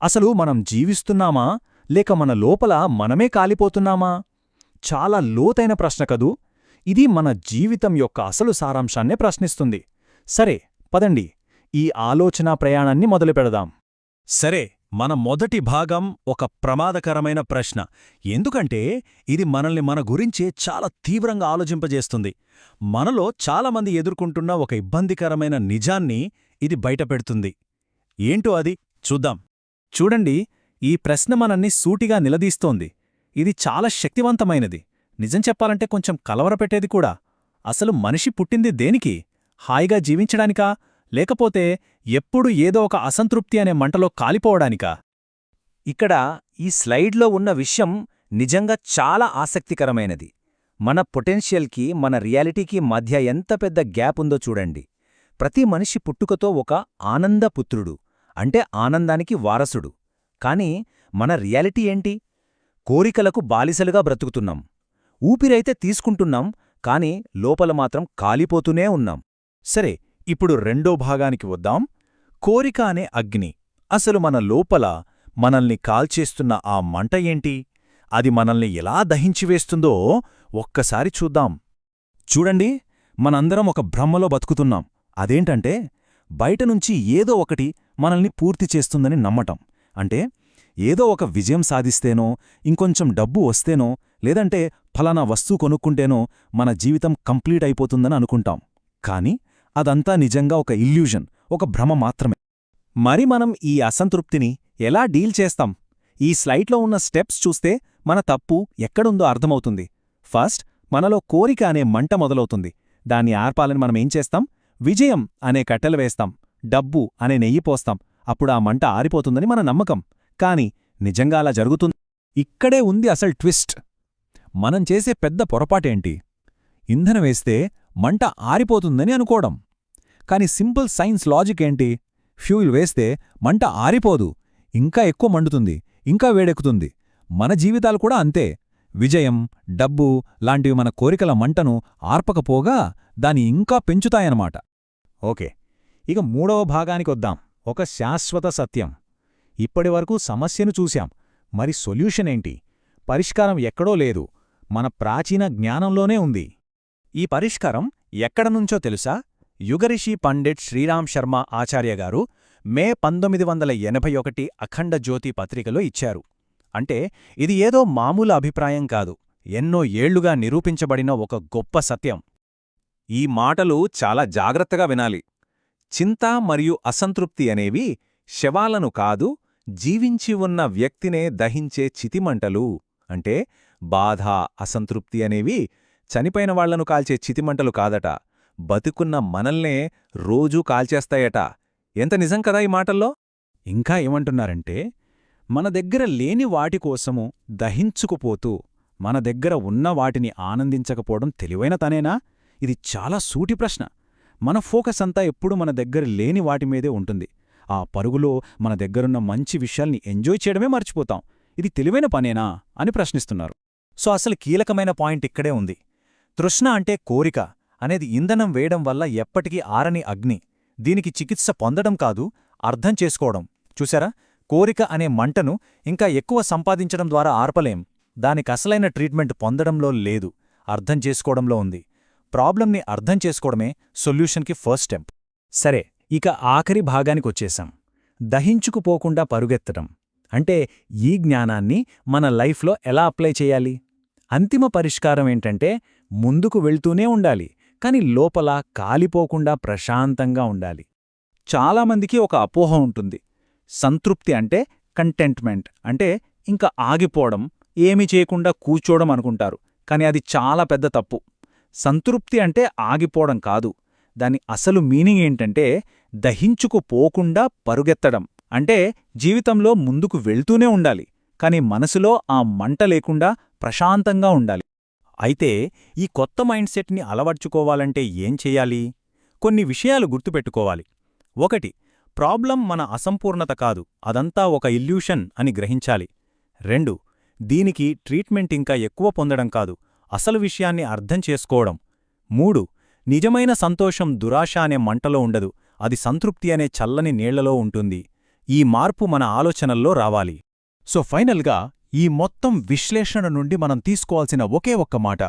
అసలు మనం జీవిస్తున్నామా లేక మన లోపల మనమే కాలిపోతున్నామా? చాలా లోతైన ప్రశ్న కదూ. ఇది మన జీవితం యొక్క అసలు సారాంశాన్నే ప్రశ్నిస్తుంది. సరే, పదండి ఈ ఆలోచనా ప్రయాణాన్ని మొదలుపెడదాం. సరే, మన మొదటి భాగం ఒక ప్రమాదకరమైన ప్రశ్న. ఎందుకంటే ఇది మనల్ని మన గురించే చాలా తీవ్రంగా ఆలోచింపజేస్తుంది. మనలో చాలామంది ఎదుర్కొంటున్న ఒక ఇబ్బందికరమైన నిజాన్ని ఇది బయటపెడుతుంది. ఏంటో అది చూద్దాం. చూడండి, ఈ ప్రశ్న మనల్ని సూటిగా నిలదీస్తోంది. ఇది చాలా శక్తివంతమైనది. నిజం చెప్పాలంటే కొంచెం కలవరపెట్టేది కూడా. అసలు మనిషి పుట్టింది దేనికి? హాయిగా జీవించడానికా, లేకపోతే ఎప్పుడు ఏదో ఒక అసంతృప్తి అనే మంటలో కాలిపోవడానికా? ఇక్కడ ఈ స్లైడ్లో ఉన్న విషయం నిజంగా చాలా ఆసక్తికరమైనది. మన పొటెన్షియల్కి మన రియాలిటీకి మధ్య ఎంత పెద్ద గ్యాప్ ఉందో చూడండి. ప్రతి మనిషి పుట్టుకతో ఒక ఆనందపుత్రుడు, అంటే ఆనందానికి వారసుడు. కాని మన రియాలిటీ ఏంటి? కోరికలకు బాలిసలుగా బ్రతుకుతున్నాం. ఊపిరైతే తీసుకుంటున్నాం, కాని లోపల మాత్రం కాలిపోతూనే ఉన్నాం. సరే, ఇప్పుడు రెండో భాగానికి వద్దాం. కోరిక అనే అగ్ని. అసలు మన లోపల మనల్ని కాల్చేస్తున్న ఆ మంట ఏంటి? అది మనల్ని ఎలా దహించివేస్తుందో ఒక్కసారి చూద్దాం. చూడండి, మనందరం ఒక భ్రమలో బతుకుతున్నాం. అదేంటంటే బయటనుంచి ఏదో ఒకటి మనల్ని పూర్తి చేస్తుందని నమ్మటం. అంటే ఏదో ఒక విజయం సాధిస్తేనో, ఇంకొంచెం డబ్బు వస్తేనో, లేదంటే ఫలానా వస్తువు కొనుక్కుంటేనో మన జీవితం కంప్లీట్ అయిపోతుందని అనుకుంటాం. కాని అదంతా నిజంగా ఒక ఇల్యూజన్, ఒక భ్రమ మాత్రమే. మరి మనం ఈ అసంతృప్తిని ఎలా డీల్ చేస్తాం? ఈ స్లైడ్లో ఉన్న స్టెప్స్ చూస్తే మన తప్పు ఎక్కడుందో అర్థమవుతుంది. ఫస్ట్, మనలో కోరిక అనే మంట మొదలవుతుంది. దాన్ని ఆర్పాలని మనమేం చేస్తాం? విజయం అనే కట్టెలు వేస్తాం, డబ్బు అనే నెయ్యి పోస్తాం. అప్పుడు ఆ మంట ఆరిపోతుందని మన నమ్మకం. కాని నిజంగా అలా జరుగుతుంది? ఇక్కడే ఉంది అసలు ట్విస్ట్. మనం చేసే పెద్ద పొరపాటేంటి? ఇంధనం వేస్తే మంట ఆరిపోతుందని అనుకోవడం. కాని సింపుల్ సైన్స్ లాజిక్ ఏంటి? ఫ్యూయిల్ వేస్తే మంట ఆరిపోదు, ఇంకా ఎక్కువ మండుతుంది, ఇంకా వేడెక్కుతుంది. మన జీవితాలు కూడా అంతే. విజయం, డబ్బు లాంటివి మన కోరికల మంటను ఆర్పకపోగా దాన్ని ఇంకా పెంచుతాయన్నమాట. ఓకే, ఇక మూడవ భాగానికొద్దాం. ఒక శాశ్వత సత్యం. ఇప్పటివరకు సమస్యను చూశాం, మరి సొల్యూషన్ ఏంటి? పరిష్కారం ఎక్కడో లేదు, మన ప్రాచీన జ్ఞానంలోనే ఉంది. ఈ పరిష్కారం ఎక్కడనుంచో తెలుసా? యుగరిషి పండిట్ శ్రీరామ్ శర్మ ఆచార్యగారు మే 1981 అఖండ జ్యోతి పత్రికలో ఇచ్చారు. అంటే ఇది ఏదో మామూలు అభిప్రాయం కాదు, ఎన్నో ఏళ్లుగా నిరూపించబడిన ఒక గొప్ప సత్యం. ఈ మాటలు చాలా జాగ్రత్తగా వినాలి. చింత మరియు అసంతృప్తి అనేవి శవాలను కాదు, జీవించి ఉన్న వ్యక్తినే దహించే చితిమంటలు. అంటే బాధ, అసంతృప్తి అనేవి చనిపోయిన వాళ్లను కాల్చే చితిమంటలు కాదట, బతుకున్న మనల్నే రోజూ కాల్చేస్తాయట. ఎంత నిజం కదా ఈ మాటల్లో? ఇంకా ఏమంటున్నారంటే, మన దగ్గర లేని వాటికోసము దహించుకుపోతూ మన దగ్గర ఉన్న వాటిని ఆనందించకపోవడం తెలివైన తనేనా? ఇది చాలా సూటి ప్రశ్న. మన ఫోకస్ అంతా ఎప్పుడూ మన దగ్గర లేని వాటిమీదే ఉంటుంది. ఆ పరుగులో మన దగ్గరున్న మంచి విషయాల్ని ఎంజాయ్ చేయడమే మర్చిపోతాం. ఇది తెలివైన పనేనా అని ప్రశ్నిస్తున్నారు. సో అసలు కీలకమైన పాయింట్ ఇక్కడే ఉంది. తృష్ణ అంటే కోరిక అనేది ఇంధనం వేయడం వల్ల ఎప్పటికీ ఆరని అగ్ని. దీనికి చికిత్స పొందడం కాదు, అర్థం చేసుకోవడం. చూసారా, కోరిక అనే మంటను ఇంకా ఎక్కువ సంపాదించడం ద్వారా ఆర్పలేం. దానికసలైన ట్రీట్మెంట్ పొందడంలో లేదు, అర్థం చేసుకోవడంలో ఉంది. ప్రాబ్లంని అర్థం చేసుకోవడమే సొల్యూషన్కి ఫస్ట్ స్టెప్. సరే, ఇక ఆఖరి భాగానికొచ్చేశాం. దహించుకుపోకుండా పరుగెత్తడం. అంటే ఈ జ్ఞానాన్ని మన లైఫ్లో ఎలా అప్లై చేయాలి? అంతిమ పరిష్కారం ఏంటంటే ముందుకు వెళ్తూనే ఉండాలి, కాని లోపల కాలిపోకుండా ప్రశాంతంగా ఉండాలి. చాలామందికి ఒక అపోహ ఉంటుంది. సంతృప్తి అంటే కంటెంట్మెంట్, అంటే ఇంకా ఆగిపోవడం, ఏమీ చేయకుండా కూర్చోవడం అనుకుంటారు. కాని అది చాలా పెద్ద తప్పు. సంతృప్తి అంటే ఆగిపోవడం కాదు. దాని అసలు మీనింగ్ ఏంటంటే దహించుకుపోకుండా పరుగెత్తడం. అంటే జీవితంలో ముందుకు వెళ్తూనే ఉండాలి, కాని మనసులో ఆ మంట లేకుండా ప్రశాంతంగా ఉండాలి. అయితే ఈ కొత్త మైండ్ సెట్ని అలవర్చుకోవాలంటే ఏం చెయ్యాలి? కొన్ని విషయాలు గుర్తుపెట్టుకోవాలి. 1. ప్రాబ్లం మన అసంపూర్ణత కాదు, అదంతా ఒక ఇల్యూషన్ అని గ్రహించాలి. 2. దీనికి ట్రీట్మెంట్ ఇంకా ఎక్కువ పొందడం కాదు, అసలు విషయాన్ని అర్థం చేసుకోవడం. 3. నిజమైన సంతోషం దురాశ అనే మంటలో ఉండదు, అది సంతృప్తి అనే చల్లని నీళ్లలో ఉంటుంది. ఈ మార్పు మన ఆలోచనల్లో రావాలి. సో ఫైనల్గా ఈ మొత్తం విశ్లేషణ నుండి మనం తీసుకోవాల్సిన ఒకే ఒక్క మాట,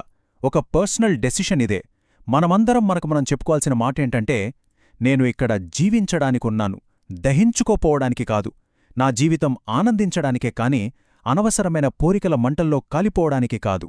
ఒక పర్సనల్ డెసిషన్ ఇదే. మనమందరం మనకు మనం చెప్పుకోవాల్సిన మాటేంటంటే, నేను ఇక్కడ జీవించడానికున్నాను, దహించుకోపోవడానికి కాదు. నా జీవితం ఆనందించడానికే కాని అనవసరమైన పోరికల మంటల్లో కాలిపోవడానికి కాదు.